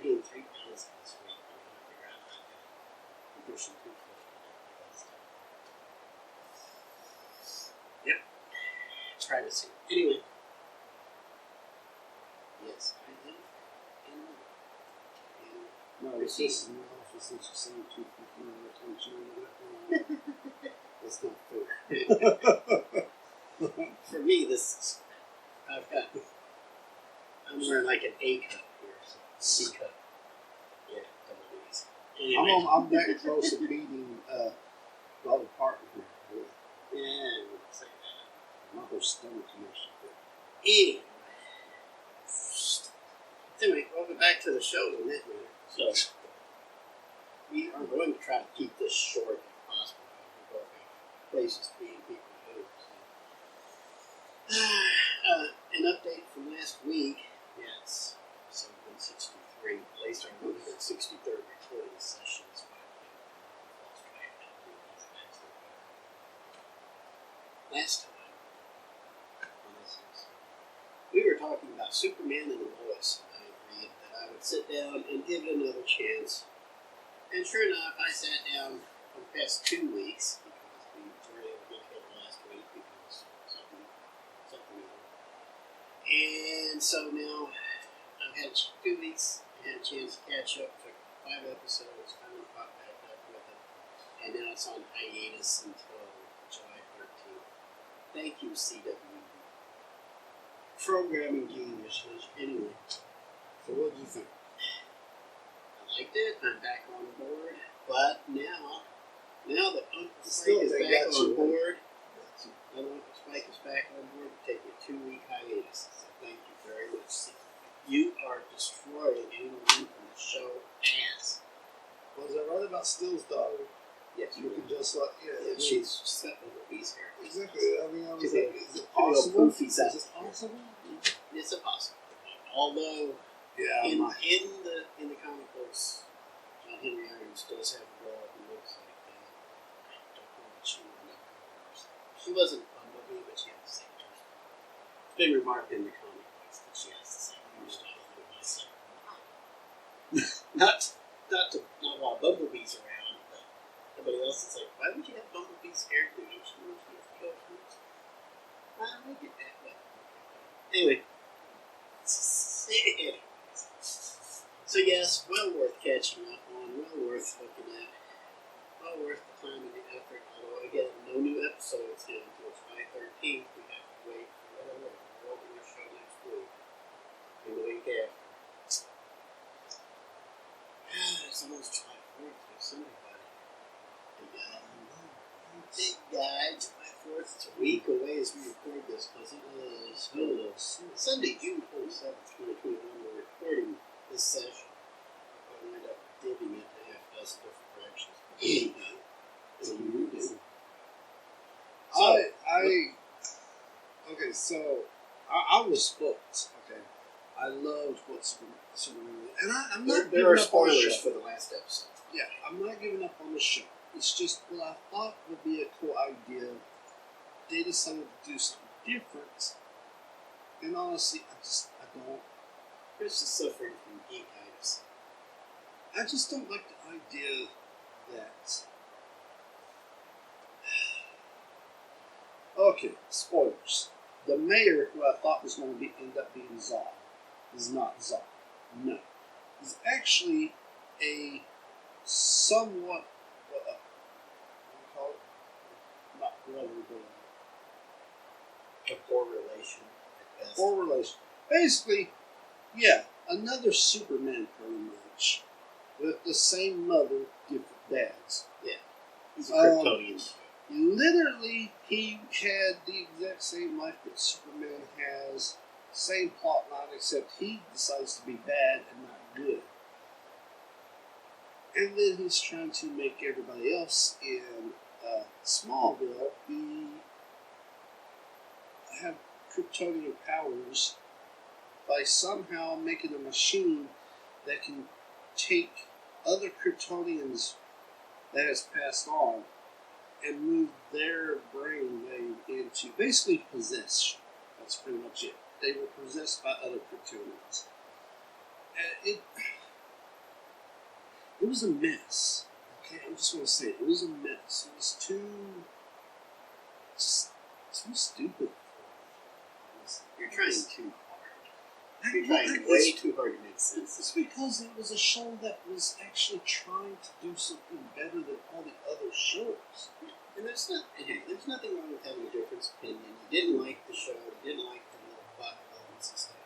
gained 3 pounds this week. I'm trying to figure out how to get it. I'm pushing 250. Yep. Privacy. Anyway. Yes, I am. No, it's just in the office that you're saying 250 all the time. That's not fair. For me, this I'm wearing like an A cup here, so C cup. Yeah, double B's. Anyway. I'm that close to beating Dolly Parton here. Yeah, I wouldn't say that. My whole stomach connection. Anyway, welcome back to the show in that manner. So, we are going to try to keep this short if possible. We both have places to be and people to move. So. An update from last week. Yes, episode 163. Placed our 163rd recording session. So last time, we were talking about Superman and Lois, and I agreed that I would sit down and give it another chance. And sure enough, I sat down for the past 2 weeks because we were able to get it last week because something else. And so now I've had 2 weeks. I had a chance to catch up for 5 episodes. Finally caught back up with it, and now it's on hiatus until July 13th. Thank you, CW. Programming geniuses. Anyway, So what do you think? I liked it. I'm back on board. But now that Unca Spike is back on board, Unca Spike is back on board, take a 2-week hiatus. So thank you very much. You are destroying any momentum the show has. Was I right about Still's daughter? Yes, You can just like, yeah, she's got the Louise hair. exactly. I mean, I was Today. like, is it possible? Is it possible? It's impossible. Although, Yeah, in the comic books, John Henry Irons does have a girl who looks like that. I don't know what she would end up doing. She wasn't Bumblebee, but she had the same hairstyle. It's been remarked in the comic books that she has the same hairstyle. Not while Bumblebee's around, but everybody else is like, why would you have Bumblebee's hair do? She knows she has to go first. I get that, but anyway. So yes, well worth catching up on, well worth looking at, well worth the time and the effort. Although again, no new episodes now until July 13th. We have to wait for whatever. We're opening our show next week and the week after. It's almost July 4th. There's somebody. Big guy, July 4th. It's a week away as we record this because it is Sunday, June 27th, 2021. We're recording this session. I'll end up dipping it in half a dozen different directions. What do you do? Okay, so I was hooked. Okay, I loved what Superman did. And I'm not There are spoilers for the last episode. Yeah, I'm not giving up on the show. It's just what I thought would be a cool idea. They decided to do something different. And honestly, I don't. Chris is suffering from geekitis. I just don't like the idea that. Okay, spoilers. The mayor, who I thought was going to end up being Zod, is not Zod. No. He's actually a somewhat, what do you call it? Not brother, but A poor relation at best. poor relation. Basically, yeah, another Superman pretty much. With the same mother, different dads. Yeah. He's a Kryptonian. Literally, he had the exact same life that Superman has. Same plot line, except he decides to be bad and not good. And then he's trying to make everybody else in Smallville have Kryptonian powers by somehow making a machine that can take other Kryptonians that has passed on and move their brainwave into basically possession. That's pretty much it. They were possessed by other Kryptonians. And it was a mess. Okay, I'm just going to say it was a mess. It was too stupid. You're trying too hard. You're Well, trying way too hard to make sense. It's because it was a show that was actually trying to do something better than all the other shows. And there's nothing wrong with having a different opinion. You didn't like the show, you didn't like the little plot elements and stuff.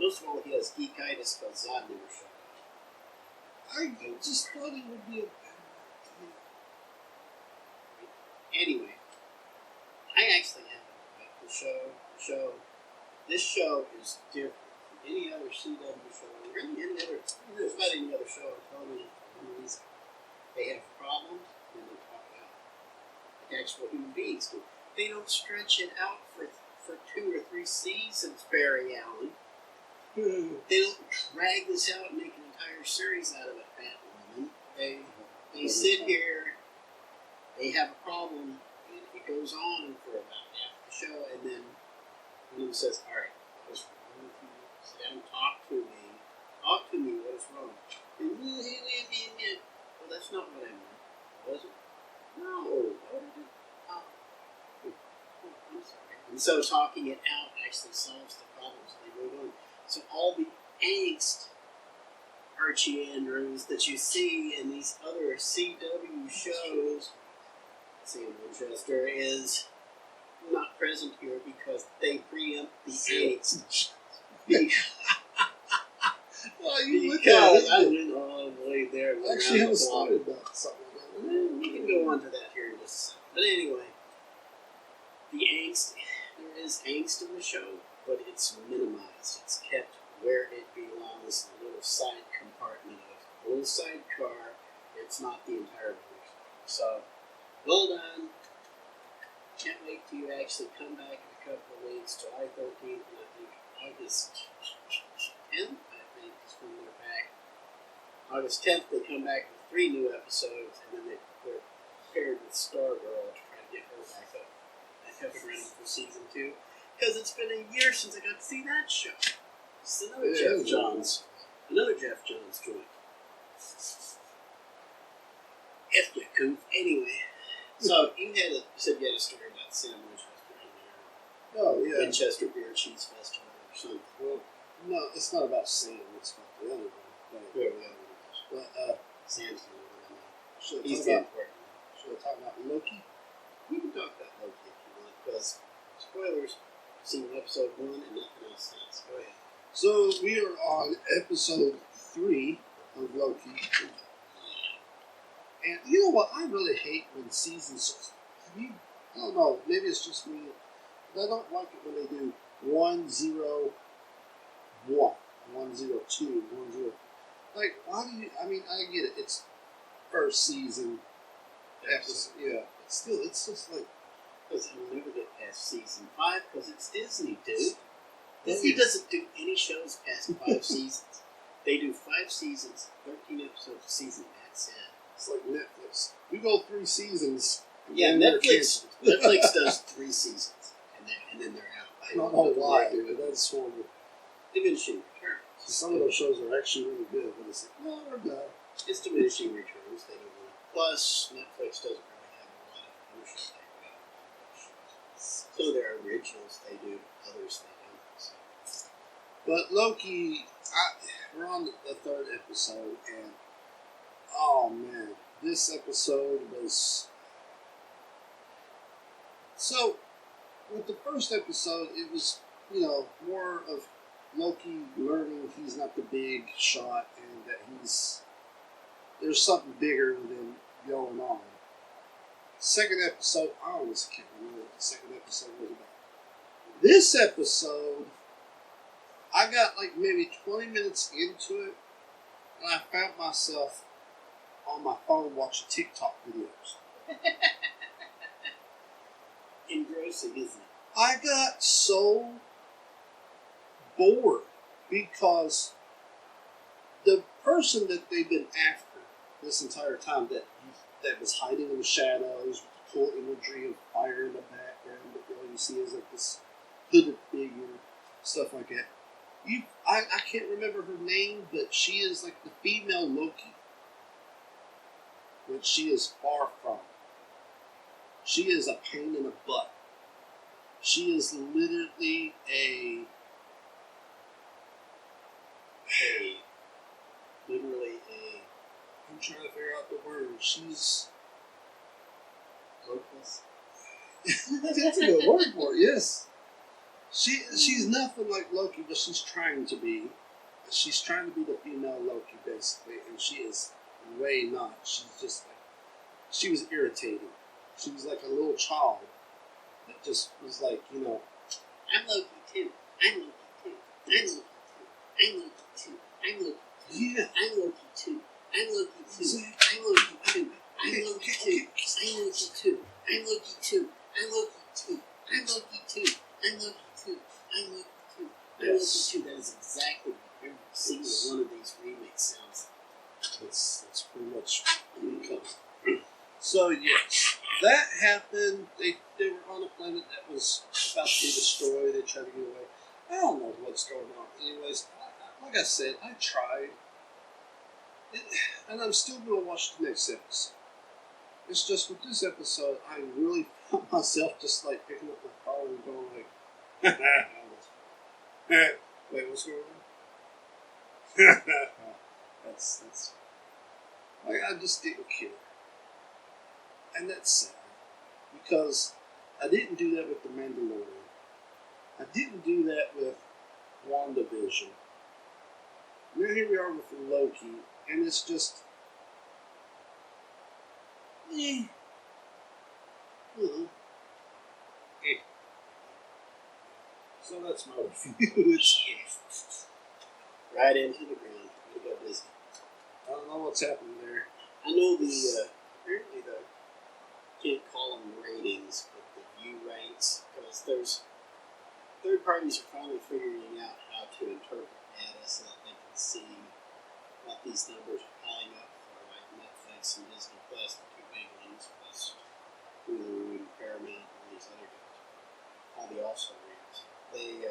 Most of all, he has geekitis because Zod never showed up. I just thought it would be a better idea. Anyway, I actually happen to like the show. This show is different from any other CW show, or really any other. There's not any other show on television for any reason. They have problems, and they talk about like actual human beings do. They don't stretch it out for 2 or 3 seasons, Barry Allen. They don't drag this out and make an entire series out of it, Batwoman. They sit here, they have a problem, and it goes on for about half the show, and then one says, "Alright, what is wrong with you? Sit down and talk to me. Talk to me, what is wrong?" And well, that's not what I meant. Was it? No. What did it? Oh, I'm sorry. And so talking it out actually solves the problems, and they move on. So all the angst, Archie Andrews, that you see in these other CW shows, Sam Winchester, is not present here because they preempt the angst. Well, you look Because at I it. went all the way there. I actually haven't started about something like that. We can go on to that here in just a second. But anyway, the angst, there is angst in the show, but it's minimized. It's kept where it belongs, in a little side compartment of a little sidecar. It's not the entire movie. So, well done. Can't wait till you actually come back in a couple of weeks, July 13th, and I think August 10th, I think, is when they're back. August 10th, they come back with 3 new episodes, and then they're paired with Stargirl to try to get her back up and running for season 2. Because it's been a year since I got to see that show. It's another Jeff Johns joint. F you, Coof. Anyway, so you said you had a story about Sam Winchester in there. Oh, yeah. Winchester Beer Cheese Festival or something. Well, no, it's not about Sam. It's about the other one. Whoever the other one is. But, Sam's the one I know. should He's I the talk important one. about, should I talk about Loki? We can talk about Loki if you want, because spoilers, I've seen episode 1 and nothing else since. Go ahead. So, we are on episode 3 of Loki. And you know what? I really hate when seasons. I don't know. Maybe it's just me. But I don't like it when they do 101, 102, 10. Like, why do you? I mean, I get it. It's first season episode. Yeah. But still, it's just like. Because it'll never get past season 5 because it's Disney, dude. Disney doesn't do any shows past 5 seasons. They do 5 seasons, 13 episodes a season. That's it. It's like Netflix. We go 3 seasons. Yeah, Netflix does 3 seasons, and then they're out. I don't know why, but that's horrible. Diminishing returns. Some of those shows are actually really good, but it's like, no, we're done. It's diminishing returns. They don't want. Plus, Netflix doesn't really have a lot of commercials like that on those shows. Some of their originals they do, others they don't. So. But Loki, we're on the 3rd episode, and oh man, this episode was. So, with the first episode, it was, more of Loki learning he's not the big shot and that there's something bigger than going on. Second episode, I always can't remember what the second episode was about. This episode, I got like maybe 20 minutes into it, and I found myself on my phone watching TikTok videos. Engrossing, isn't it? I got so bored because the person that they've been after this entire time that was hiding in the shadows with the cool imagery of fire in the background, but all you see is like this hooded figure, stuff like that. I can't remember her name, but she is like the female Loki. which she is far from. She is a pain in the butt. She is literally I'm trying to figure out the word. She's hopeless. That's a good word for it, yes. She's nothing like Loki, but she's trying to be. She's trying to be the female Loki, basically, and she is way not. She's just like, she was irritating. She was like a little child that just was like, I'm Loki too. I'm Loki too. I'm Loki too. I'm Loki too. I'm Loki too. Yeah. I'm Loki too. I'm Loki too. Exactly. I'm Loki too. I'm Loki too. I'm Loki too. I'm Loki too. I'm Loki too. I'm Loki too. I'm Loki too. I'm Loki too. I'm Loki too. That is exactly what every single one of these remakes sounds like. that's pretty much what it comes. So yes, that happened. They were on a planet that was about to be destroyed. They tried to get away. I don't know what's going on. Anyways, like I said, I tried. And I'm still going to watch the next episode. It's just with this episode, I really found myself just like picking up my phone and going like, wait, what's going on? that's like, I just didn't care. And that's sad. Because I didn't do that with The Mandalorian. I didn't do that with WandaVision. Now here we are with Loki, and it's just, So that's my review. Right into the ground. We got busy. I don't know what's happening there. I know apparently can't call them ratings, but the view rates, because there's third parties are finally figuring out how to interpret data so that they can see what these numbers are piling up for, like Netflix and Disney Plus, the two big ones, plus Hulu and Paramount and all these other guys, all the also rings. They,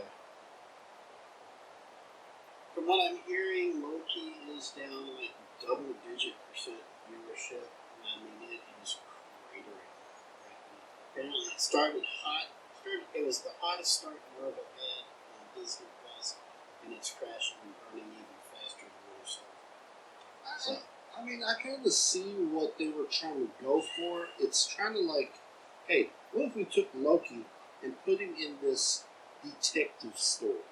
from what I'm hearing, Loki is down like double-digit % viewership. I mean, it is cratering right now. Apparently, it started hot. It was the hottest start Marvel had on Disney Plus, and it's crashing and burning even faster than Russo. I mean, I kind of see what they were trying to go for. It's trying to like, hey, what if we took Loki and put him in this detective story?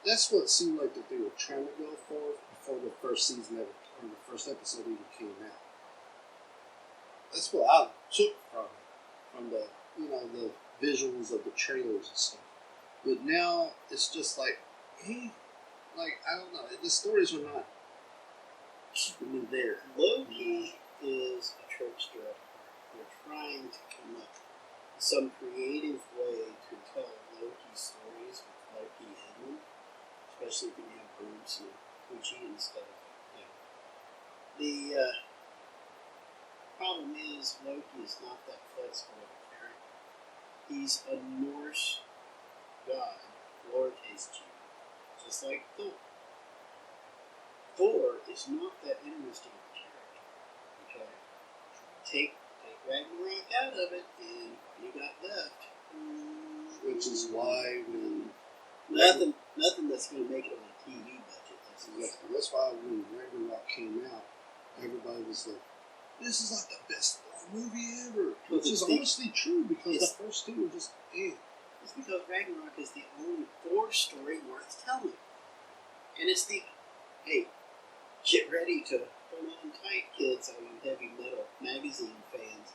That's what it seemed like that they were trying to go for before the first season ever, or the first episode even came out. That's what I took from the the visuals of the trailers and stuff. But now it's just like, hey, like I don't know, the stories are not keeping me there. Loki is a trickster at heart. They're trying to come up with some creative way to tell Loki stories with Loki in them, especially if you have Bruce and Fuji and stuff. The problem is Loki is not that flexible of a character. He's a Norse god, lowercase g, just like Thor. Thor is not that interesting of a character. Okay? Take Ragnarok out of it, and what you got left? Which is why when nothing that's going to make it on a TV budget. That's why when Ragnarok came out, everybody was like, "This is like the best Thor movie ever," which is honestly true because the first two were just It's because Ragnarok is the only Thor story worth telling, and it's the get ready to hold on tight, kids, all you heavy metal magazine fans.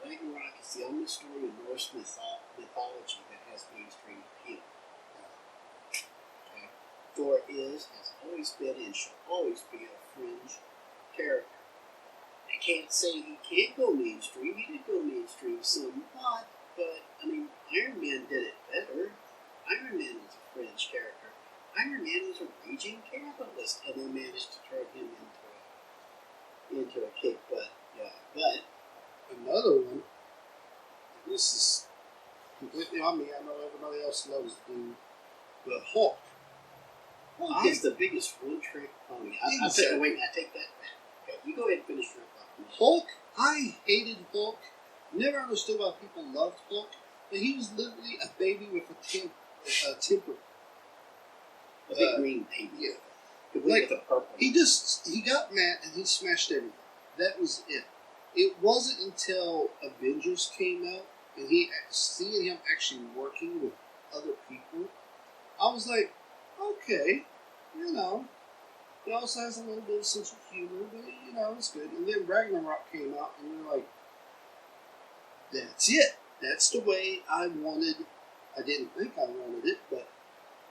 Ragnarok is the only story in Norse mythology that has mainstream appeal. Okay? Thor has always been, and shall always be a fringe character. I can't say he can't go mainstream. He did go mainstream somewhat, but I mean, Iron Man did it better. Iron Man was a fringe character. Iron Man was a raging capitalist, and they managed to turn him into a kick butt guy. But another one. This is completely on me. I know everybody else loves the Hulk. Hulk is the biggest one-trick pony. I take that back. Okay, you go ahead and finish your thought. Hulk, I hated Hulk. Never understood why people loved Hulk. But he was literally a baby with a temper. A big green baby. Yeah. Like, with a purple. He got mad and he smashed everything. That was it. It wasn't until Avengers came out and seeing him actually working with other people, I was like, okay, you know. He also has a little bit of sense of humor, but you know, it's good. And then Ragnarok came out and we were like, that's it. That's the way I wanted. I didn't think I wanted it, but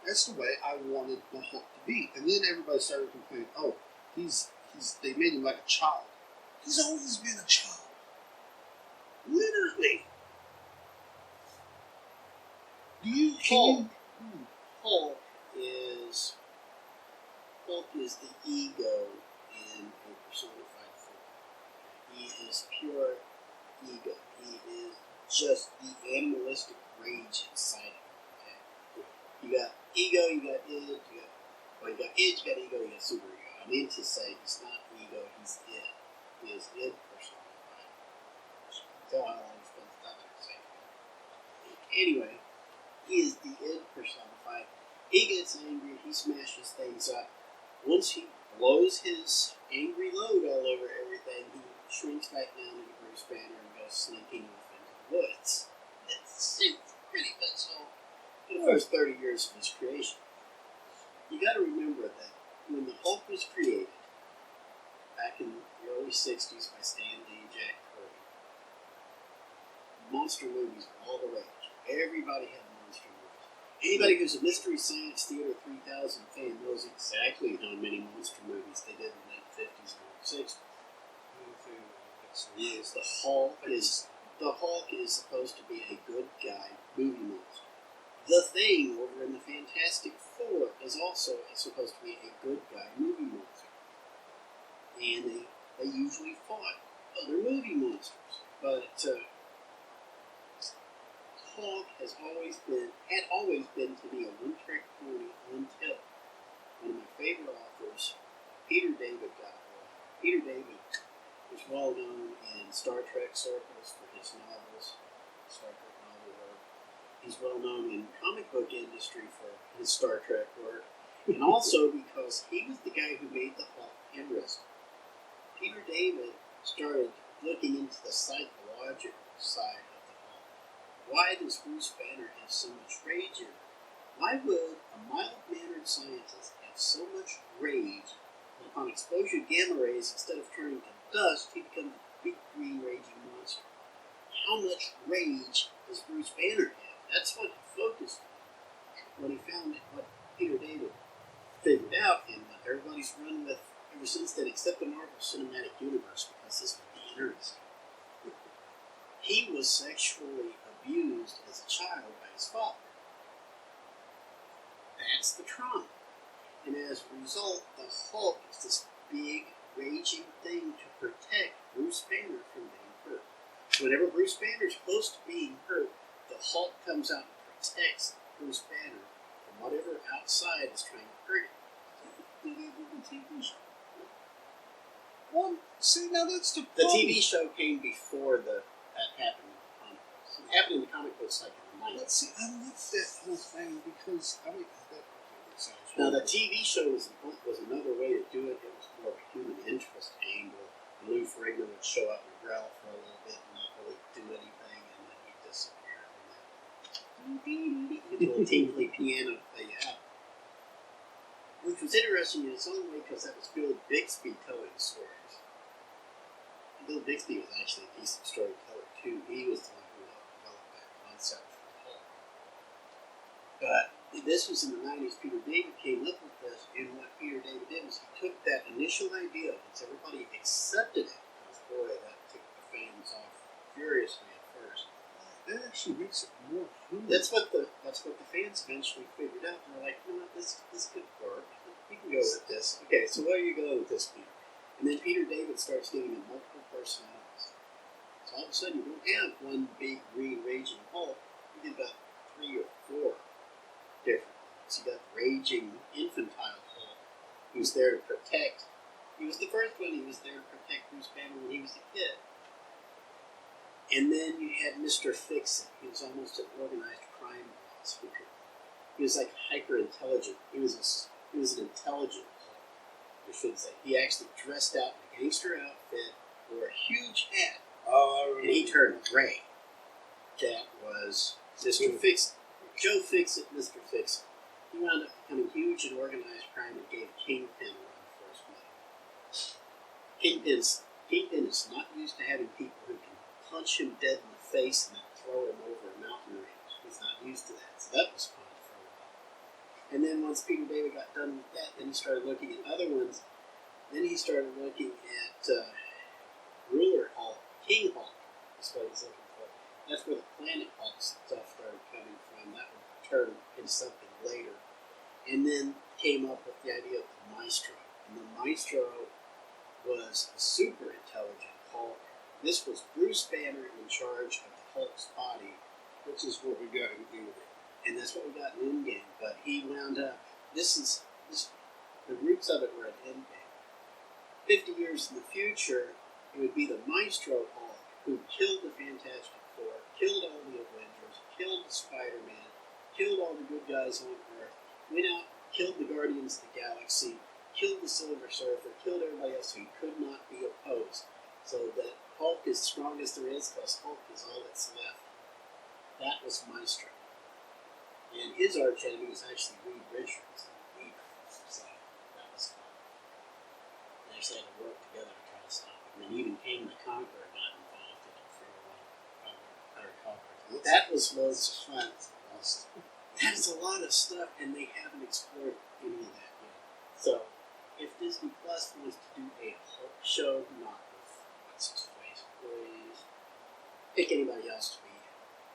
that's the way I wanted the Hulk to be. And then everybody started complaining, oh, they made him like a child. He's always been a child. Literally. Hulk is the ego in a personified form. He is pure ego. He is just the animalistic rage inside of him. Okay? You got ego, you got id, you got ego, you got super ego. I mean to say he's not ego, he's id. He is id personified. Tell how long he's been saying. Anyway, he is the id personified. He gets angry, he smashes things up. Once he blows his angry load all over everything, he shrinks back down into Bruce Banner and goes slinking off into the woods. It's pretty much all for the first 30 years of his creation. You got to remember that when the Hulk was created, back in the early 60s by Stan Lee and Jack Kirby, monster movies were all the rage. Everybody had monster movies. Anybody who's a Mystery Science Theater 3000 fan knows exactly how many monster movies they did in the late 50s and early 60s. Yes, the Hulk is supposed to be a good guy movie monster. The Thing over in the Fantastic Four is also supposed to be a good guy movie monster. And they usually fought other movie monsters. But Hulk had always been to me a one-trick pony until one of my favorite authors, Peter David, got involved. Peter David is well known in Star Trek circles for his novels, Star Trek novel work. He's well known in comic book industry for his Star Trek work, and also because he was the guy who made the Hulk interesting. Peter David started looking into the psychological side of the Hulk. Why does Bruce Banner have so much rage in him? Why would a mild-mannered scientist have so much rage that upon exposure to gamma rays, instead of turning to dust, he becomes a big green raging monster? How much rage does Bruce Banner have? That's what he focused on when he found what Peter David figured out and what everybody's run with ever since then, except the Marvel Cinematic Universe, because this would be interesting. He was sexually abused as a child by his father. That's the trauma. And as a result, the Hulk is this big, raging thing to protect Bruce Banner from being hurt. Whenever Bruce Banner's close to being hurt, the Hulk comes out and protects Bruce Banner from whatever outside is trying to hurt him. The TV show. Well, see, now that's the The problem. TV show came before that happened in the comic books. It happened in the comic books like in the 90s. Let's see, I love that whole thing because, I mean, that sounds Now, the horrible. TV show was another way to do it. It was more of a human interest angle. Lou Ferrigno would show up and growl for a little bit and not really do anything, and then he'd disappear. And then the little tinkly piano that you have. Which was interesting in its own way because that was Bill Bixby telling stories. And Bill Bixby was actually a decent storyteller too. He was the one who helped develop that concept for the Hulk. But this was in the 90s. Peter David came up with this, and what Peter David did was he took that initial idea, once everybody accepted it, because boy, that took the fans off furiously at first. That actually makes it more human. That's what the fans eventually figured out. They're like, you know what, this could work. We can go with this. Okay, so where are you going with this, Peter? And then Peter David starts giving him multiple personalities. So all of a sudden, you don't have one big green raging Hulk. You get about 3 or 4 different ones. Hulks. You got the raging infantile Hulk, who's there to protect. He was the first one. He was there to protect Bruce Banner when he was a kid. And then you had Mr. Fix-It. He was almost an organized crime boss. He was like hyper intelligent. He was an intelligent Hulk, I should say. He actually dressed out in a gangster outfit, wore a huge hat, and he turned gray. That was Mr. Fix-It. Joe Fix-It, Mr. Fix-It. He wound up becoming huge in organized crime and gave Kingpin a run for his money. Kingpin is not used to having people who can punch him dead in the face and then throw him over a mountain range. He's not used to that, so that was fun for a while. And then once Peter David got done with that, then he started looking at other ones. Then he started looking at Ruler Hulk, King Hulk, is what he's looking for. That's where the Planet Hulk stuff started coming from. That would turn into something later. And then came up with the idea of the Maestro. And the Maestro was a super intelligent Hulk. This was Bruce Banner in charge of the Hulk's body. Which is what we got in Endgame. And that's what we got in Endgame. But he wound up, the roots of it were at Endgame. 50 years in the future, it would be the Maestro Hulk who killed the Fantastic Four, killed all the Avengers, killed Spider-Man, killed all the good guys on Earth, went out, killed the Guardians of the Galaxy, killed the Silver Surfer, killed everybody else who could not be opposed. So that Hulk is strong as there is, because Hulk is all that's left. That was Maestro. And his arch enemy was actually Reed Richards, the leader. So that was fun. They actually had to work together to try to stop him. And even Kang the Conqueror got involved in it for a while. That was loads of fun. That is a lot of stuff, and they haven't explored any of that yet. So, if Disney Plus wants to do a Hulk show, not with what's his face, please pick anybody else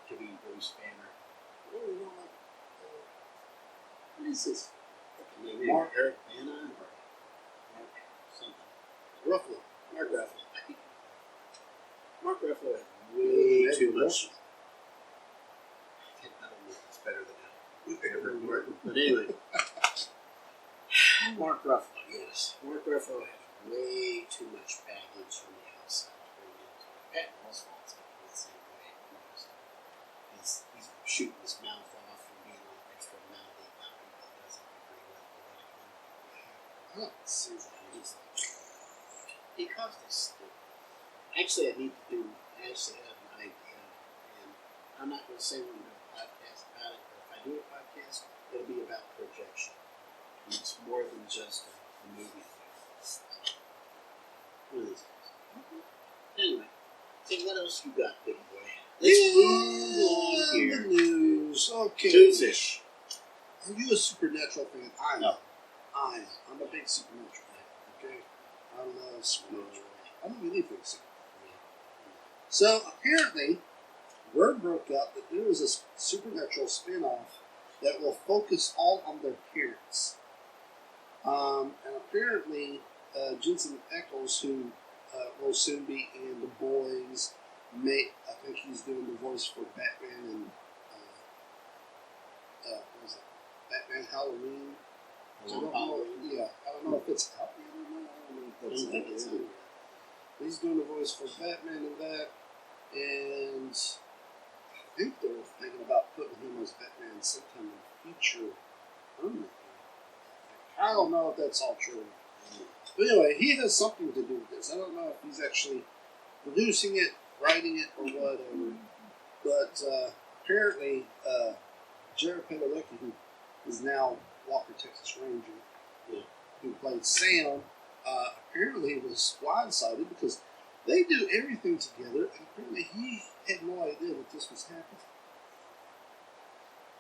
to be Bruce Banner. Oh, you know what is this? Mark Eric Bana or Mark something? Ruffalo. Mark Ruffalo. I think Mark Ruffalo had way too much. I don't know if it's better than Edward Norton. But anyway. Mark Ruffalo, yes. Mark Ruffalo has way too much baggage from the outside to bring into it. Patton Oswalt's the same way. He's shooting his mouth off and being all extra mouthy about people he doesn't agree with politically. It seems like he's like, because they're stupid. Actually, I have an idea, and I'm not going to say we're going to do a podcast about it, but if I do a podcast, it'll be about projection. And it's more than just a movie thing. One of these things. Anyway, so what else you got, big boy? Let's move on here. The news. Okay. Newsish. Are you a Supernatural fan? I am. No. I am. I'm a big Supernatural fan. Okay? I love Supernatural. I don't really think so. So, apparently, word broke out that there is a Supernatural spin-off that will focus all on their parents. And apparently, Jensen Ackles, who will soon be in The Boys, I think he's doing the voice for Batman and what is it? Batman Halloween. I don't know. Yeah, I don't know if it's out yet or not. I don't know if that's out. He's doing the voice for Batman and that, and I think they're thinking about putting him as Batman sometime in the future. I don't know if that's all true. But anyway, he has something to do with this. I don't know if he's actually producing it, writing it, or whatever. But apparently, Jared Padalecki, who is now Walker, Texas Ranger, who played Sam, apparently was blindsided because they do everything together, and apparently he had no idea that this was happening.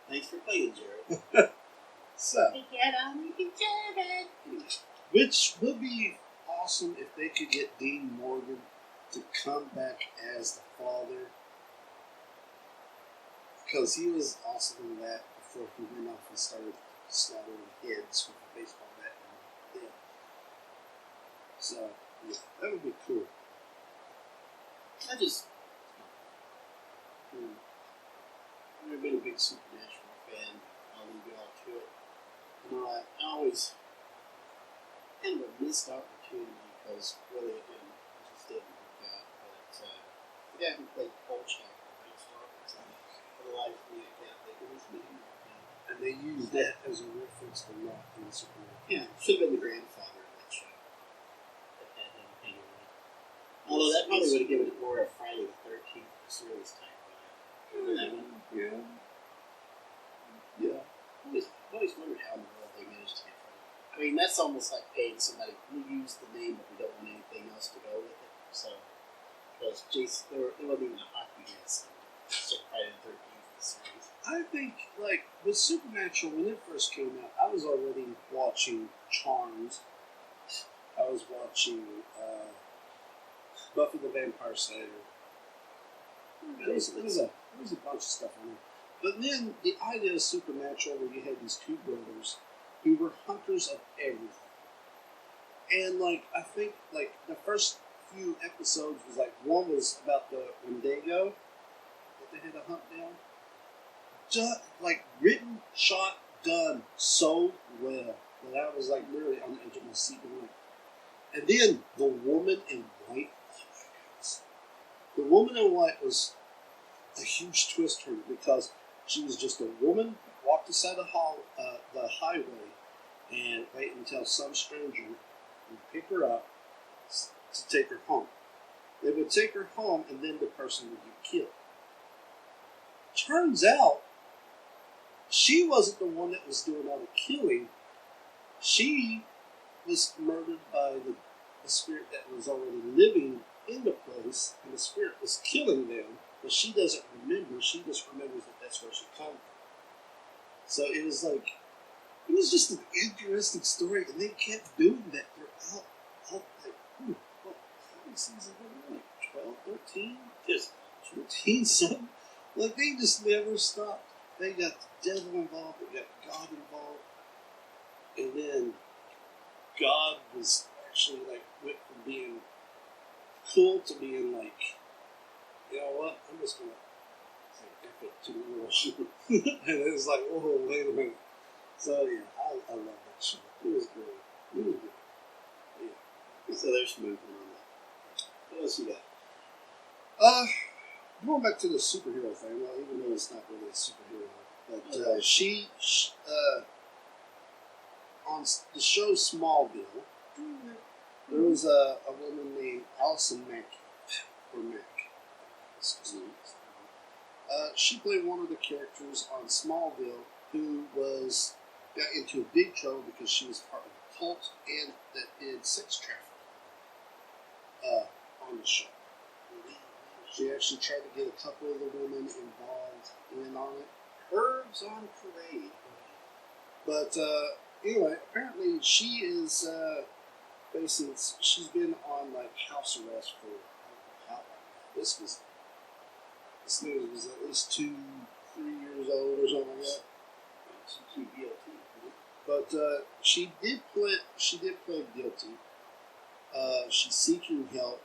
Thanks for playing, Jared. So, Get on me, Jared. which would be awesome if they could get Dean Morgan to come back as the father, because he was awesome in that before he went off and started slaughtering heads with a baseball bat. Yeah. So, yeah, that would be cool. I've never been a big Supernatural fan. I'll leave you all to it. always kind of a missed opportunity because really it just didn't work out. But the guy who played Kolchak in Star Wars, for the life of me, I can't think of his name. And they used that as a reference a lot in Superman. Yeah, should have been the grandfather of that show that had him hanging around. Although that probably would have given it more of Friday the 13th series type vibe. Remember that one? Yeah. Yeah. I've always wondered how in the world they managed to get from it. I mean, that's almost like paying somebody who used the name, but we don't want anything else to go with it. So, because Jason, there wasn't even a hockey guest. So Friday the 13th series. I think, like, with Supernatural, when it first came out, I was already watching Charmed. I was watching Buffy the Vampire Slayer. There was a bunch of stuff on it. But then the idea of Supernatural, where you had these two brothers who were hunters of everything. And, like, I think, like, the first few episodes was, like, one was about the Wendigo that they had to hunt down. Just, like, written, shot, done so well that I was, like, literally on the edge of my seat. And then the woman in white. Oh my goodness. The woman in white was a huge twist for me because she was just a woman that walked aside the highway and wait until some stranger would pick her up to take her home. They would take her home and then the person would get killed. Turns out, she wasn't the one that was doing all the killing. She was murdered by the spirit that was already living in the place, and the spirit was killing them, but she doesn't remember. She just remembers that that's where she came from. So it was like, it was just an interesting story, and they kept doing that throughout. How many seasons were there? Like 12, 13? Just 13, something. Like, they just never stopped. They got the devil involved, they got God involved, and then God was actually, like, went from being cool to being like, you know what, I'm just gonna say F it to the world. And it was like, whoa, wait a minute. So yeah, I love that show. It was great. It was good. Yeah. So there's some movement on that. What else you got? Going back to the superhero thing, well, even though it's not really a superhero, but she on the show Smallville, there was a woman named Allison Mack, or Mack, excuse me. She played one of the characters on Smallville who got into a big trouble because she was part of a cult and that did sex trafficking on the show. She actually tried to get a couple of the women involved in on it. Herbs on Parade. But anyway, apparently she is facing. She's been on like house arrest for how long? This news was at least 2-3 years old or something like that. But she did plead guilty. She's seeking help,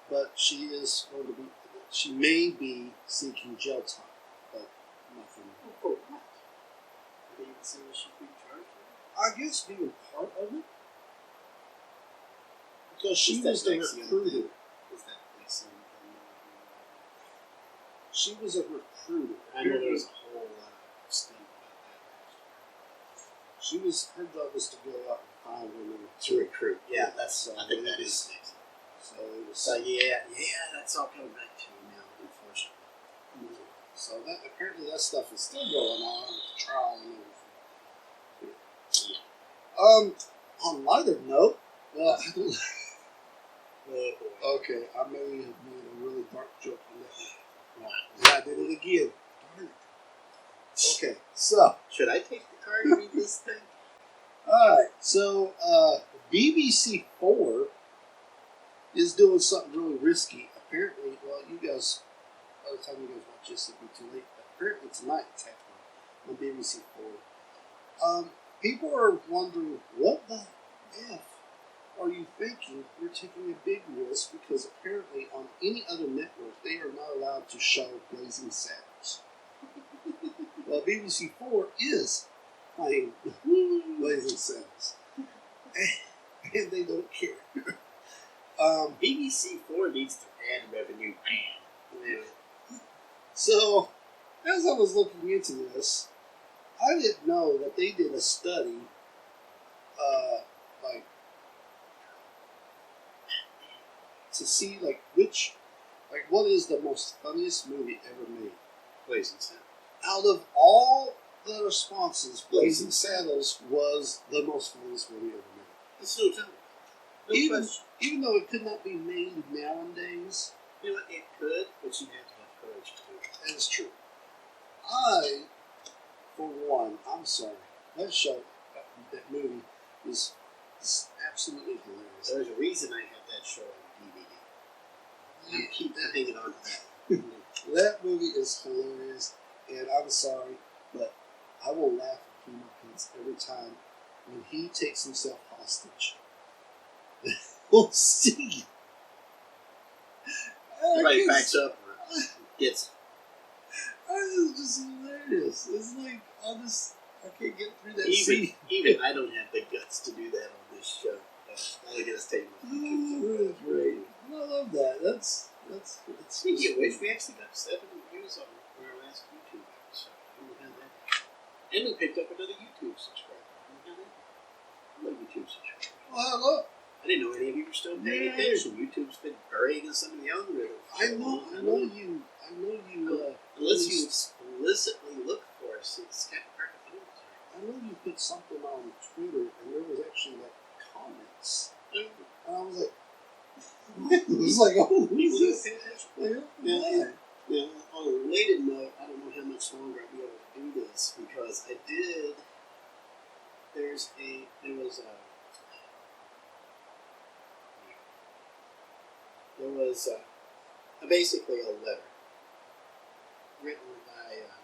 but she may be seeking jail time, but nothing. For what? Did they even say what she'd be charged with? I guess being part of it, because she was the recruiter. Is that Dixon? She was a recruiter. I know there was a whole stink about that. Her job was to go out and find women To recruit. Yeah, I think that is. is Dixon. So yeah, that's all coming back to me now, unfortunately. So that apparently that stuff is still going on with the trial and everything. Yeah. On lighter note, well, okay, I may have made a really dark joke on that. I did it again. Darn it. Okay, so should I take the card and read this thing? Alright, so BBC 4 is doing something really risky. Apparently, well, you guys, by the time you guys watch this, it'll be too late. But apparently tonight it's happening on BBC 4. People are wondering, what the F are you thinking? You're taking a big risk because apparently on any other network, they are not allowed to show Blazing Saddles. Well, BBC 4 is behind Blazing Saddles. And they don't care. BBC4 needs to add revenue. Man. So, as I was looking into this, I didn't know that they did a study, like, to see, like, what is the most funniest movie ever made? Blazing Saddles. Out of all the responses, Blazing Saddles was the most funniest movie ever made. It's no telling. No question. Even though it could not be made nowadays. You know what? It could, but you have to have courage to do it. That is true. I, for one, I'm sorry. That show, that movie is absolutely hilarious. There's a reason I have that show on DVD. I keep hanging on to that. That movie is hilarious, and I'm sorry, but I will laugh at Kingdom Prince every time when he takes himself hostage. We'll see. Everybody backs up or gets. It's just hilarious. It's like I can't get through that scene. Even I don't have the guts to do that on this show. All I get is take my That's great. I love that. That's Speaking of which, we actually got 7 views on our last YouTube episode. I don't know how that happened. And we picked up another YouTube subscriber. I don't know how that happened. Hello, YouTube subscribers. Well, hello. I didn't know any of you were still paying attention. YouTube's been burying us under the algorithm. I know you. Unless you explicitly look for us, it's kind of hard to find us. I know you put something on Twitter, and there was actually like comments, and I was like, it was like, oh, who is this? Now, on a related note, I don't know how much longer I'll be able to do this because I did. There was basically a letter written by a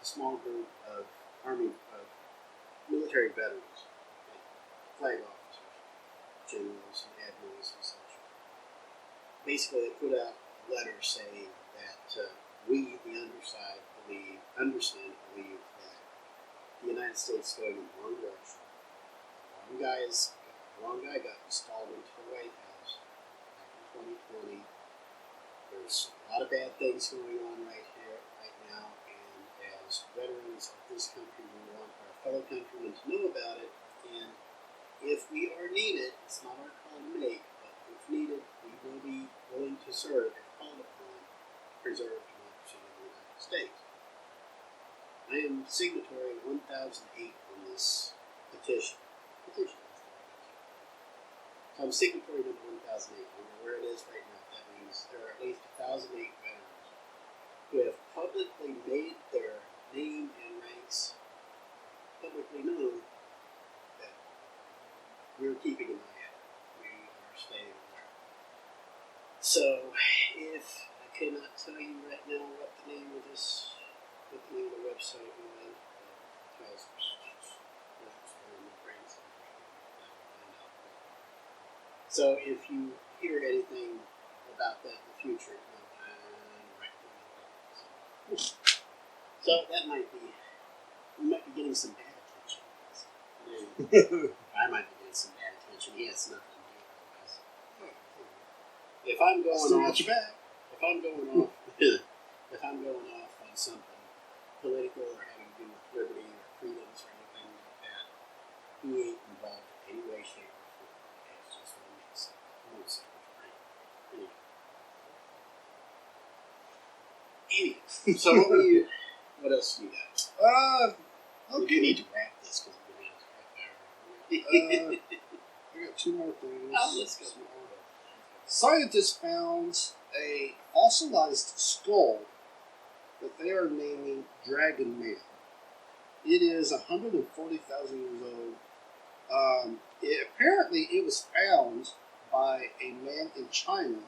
small group of military veterans, flag officers, generals, and admirals, and such. Basically, they put out a letter saying that we, the underside, understand that the United States is going in the wrong direction. The wrong guy got installed into the White House back in 2020. There's a lot of bad things going on right now, and as veterans of this country, we want our fellow countrymen to know about it, and if we are needed, it's not our call to make, but if needed, we will be willing to serve if called upon to preserve democracy in the United States. I am signatory 1008 on this petition. So I'm signatory number 1008. I don't know where it is right now. That means there are at least 1008 veterans who have publicly made their name and ranks publicly known that we're keeping an eye out. We are staying alert. So if I cannot tell you right now what the name of the website was, so if you hear anything about that in the future, so that might be, we might be getting some bad attention. I might be getting some bad attention. He has nothing to do with us. If I'm going off, if I'm going off on something political or having to do with liberty or freedoms or anything like that, he ain't involved in any way, shape, or form. It's just one mix. Anyway, so what else do you got? Okay. We do need to wrap this because we're going to have to I got 2 more things. let's go. Scientists found a fossilized skull that they are naming Dragon Man. It is 140,000 years old. Apparently, it was found by a man in China,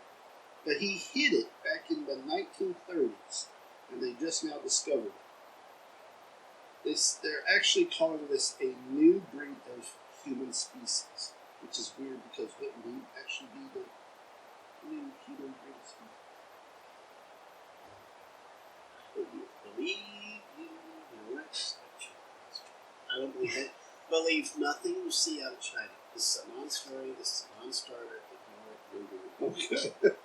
but he hid it back in the 1930s, and they just now discovered it. They're actually calling this a new breed of human species, which is weird because wouldn't we actually be the new human breed of species? Believe you the rest of I don't believe it. Believe nothing you see out of China. This is a non-story. This is a non-starter. Ignore it. Okay.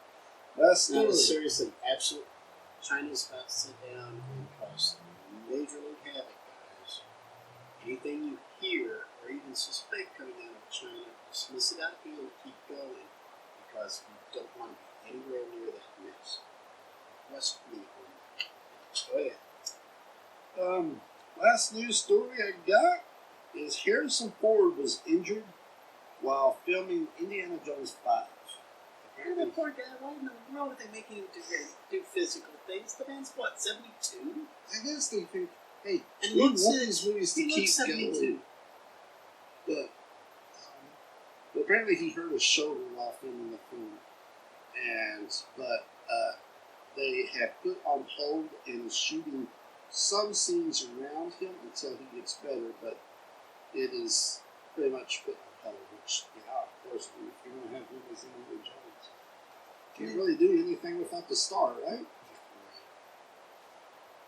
That's No, good. seriously, absolutely. China's about to sit down and cause majorly havoc, guys. Anything you hear or even suspect coming out of China, dismiss it out of hand and keep going, because we don't want to be anywhere near that mess. Trust me on that. Go ahead. Last news story I got is Harrison Ford was injured while filming Indiana Jones 5. And that poor guy, why in the world are they making him do physical things? The man's what, 72? I guess they think, hey, And we want looks these movies to he keep looks 72. going. But apparently he hurt his shoulder while filming the film. But they have put on hold and is shooting some scenes around him until he gets better, but it is pretty much put on hold, which, yeah, of course, if you're going to have movies in Indiana Jones, can't really do anything without the star, right?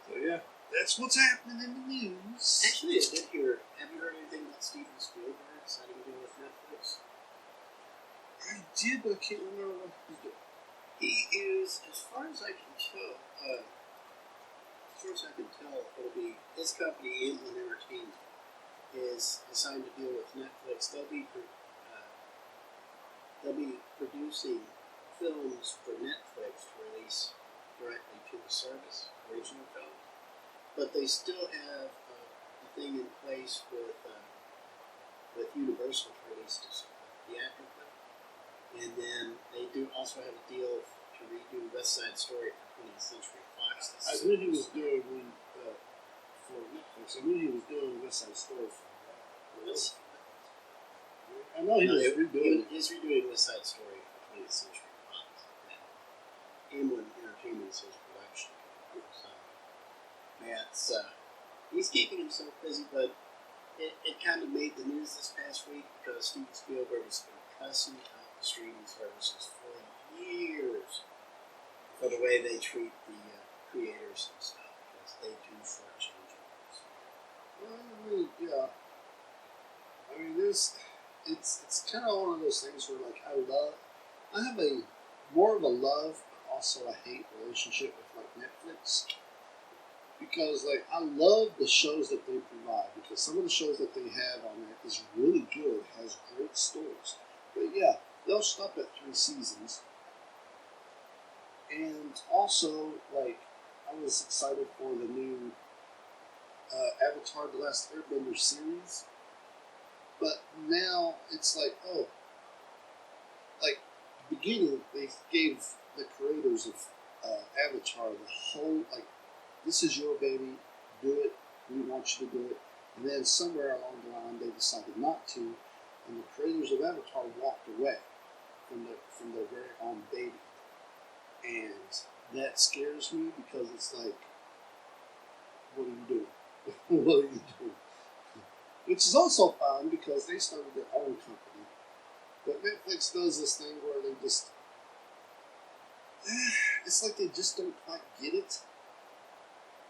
So, yeah, that's what's happening in the news. Actually, I did hear, have you heard anything about Steven Spielberg signing a deal with Netflix? I did, but I can't remember what he's doing. He is, as far as I can tell, it'll be his company, Inland Entertainment, is signed a deal with Netflix. They'll be producing films for Netflix to release directly to the service, original films. But they still have a thing in place with Universal to release theatrically. And then they do also have a deal to redo West Side Story for 20th Century Fox. I knew he was doing for Netflix. I knew he was doing West Side Story for Yes. I know he was redoing it. He's redoing West Side Story for 20th Century Fox. Inland Entertainment is his production company. So Matt's he's keeping himself busy, but it kind of made the news this past week because Steven Spielberg has been cussing out the streaming services for years for the way they treat the creators and stuff, because they do shortchange us. Well, I mean, yeah. I mean, it's kind of one of those things where, like, I have a more of a love, but also a hate relationship with, like, Netflix. Because, like, I love the shows that they provide, because some of the shows that they have on there is really good, has great stories. But yeah, they'll stop at 3 seasons. And also, like, I was excited for the new Avatar The Last Airbender series. But now it's like, oh, like, the beginning, they gave the creators of Avatar the whole, like, this is your baby, do it, we want you to do it. And then somewhere along the line, they decided not to, and the creators of Avatar walked away from their very own baby. And that scares me, because it's like, what are you doing? What are you doing? Which is also fine, because they started their own company. But Netflix does this thing where they just, it's like they just don't quite get it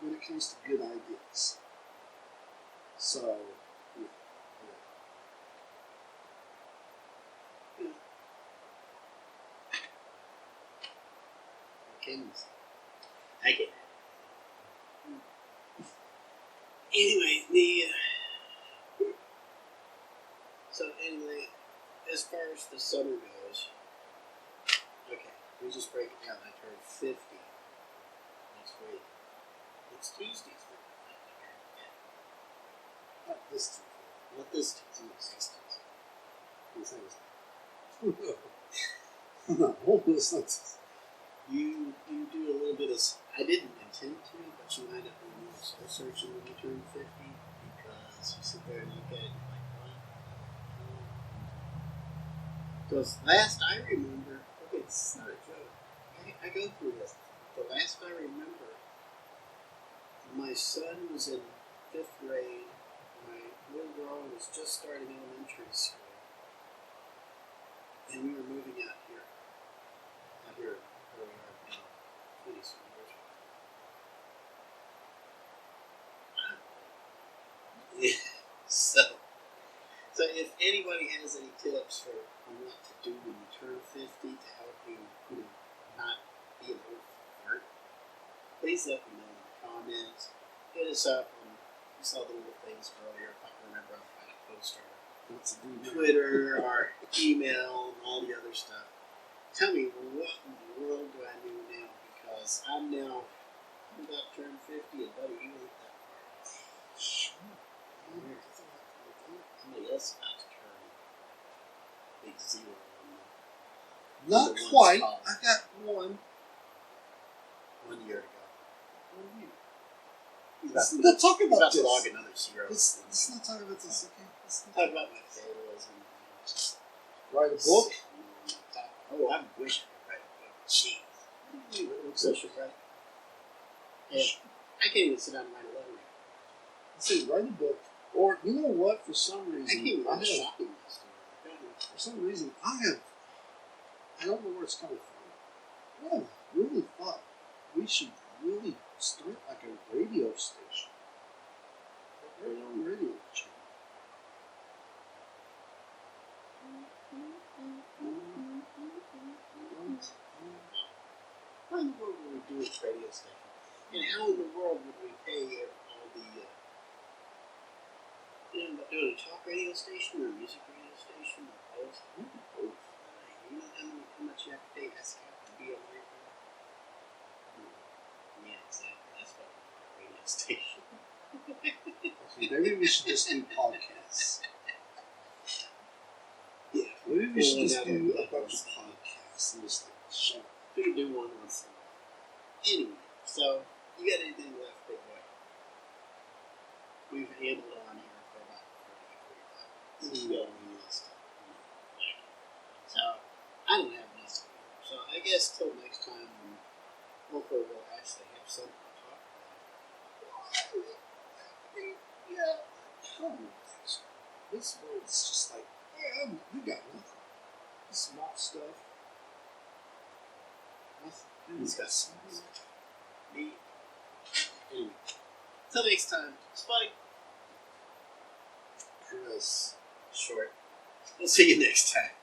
when it comes to good ideas. So, yeah. I get it. Anyway, as far as the summer goes, okay, we just break it down. I turned 50 next week. It's Tuesday's birthday. Not this Tuesday. Not this Tuesday. Next Tuesday. No, it's not Tuesday. You do a little bit of. I didn't intend to, but you might have been a little soul searching when you turn 50, because you sit there and look at it and you're like, what? Because last I remember, okay, this is not a joke. I go through this. The last I remember, my son was in 5th grade. My little girl was just starting elementary school, and we were moving out here. Out here where we are now, 20-some years ago. if anybody has any tips for on what to do when you turn 50 to help you, not be an old fart, please let me know in the comments. Hit us up on, you saw the little things earlier. If I can remember, I'll try to post our Twitter, our email, and all the other stuff. Tell me, what in the world do I do now? Because I'm about to turn 50, and buddy, you ain't that far. Sure. Somebody else about to turn big zero. Not quite. I got one. 1 year ago. 1 year. He's Let's talk about about this. to log another zero. Let's not talk about this, okay? Talk about my fails and just Write a book. Oh, I wish I could write a book. Jeez. What do you do? What should write? Yeah. I can't even sit down and write a letter. I say write a book. Or you know what? For some reason, I can't even write a have- shopping list. For some reason, I don't know where it's coming from. I have really thought we should really start like a radio station. A very own radio channel. How in the world would we do a radio station? And how in the world would we pay all the doing a talk radio station or a music radio station or both? Both. You know how much you have to pay SCAP to be a radio? Yeah, exactly. That's what we want, a radio station. Okay, maybe we should just do podcasts. Yeah. Maybe we should just Pulling out do all a bunch that of podcasts and just like shut up. We can do one once in a while. Anyway, so you got anything left, big boy? We've handled on here for about 45 minutes. You got any list? So I don't have enough to do. So I guess till next time, hopefully we'll actually have something to talk about. Yeah, come on. This world's just like, we got nothing. Small stuff. Nothing. He's got something. Me. Anyway, till next time, Spike. Chris. Short. We'll see you next time.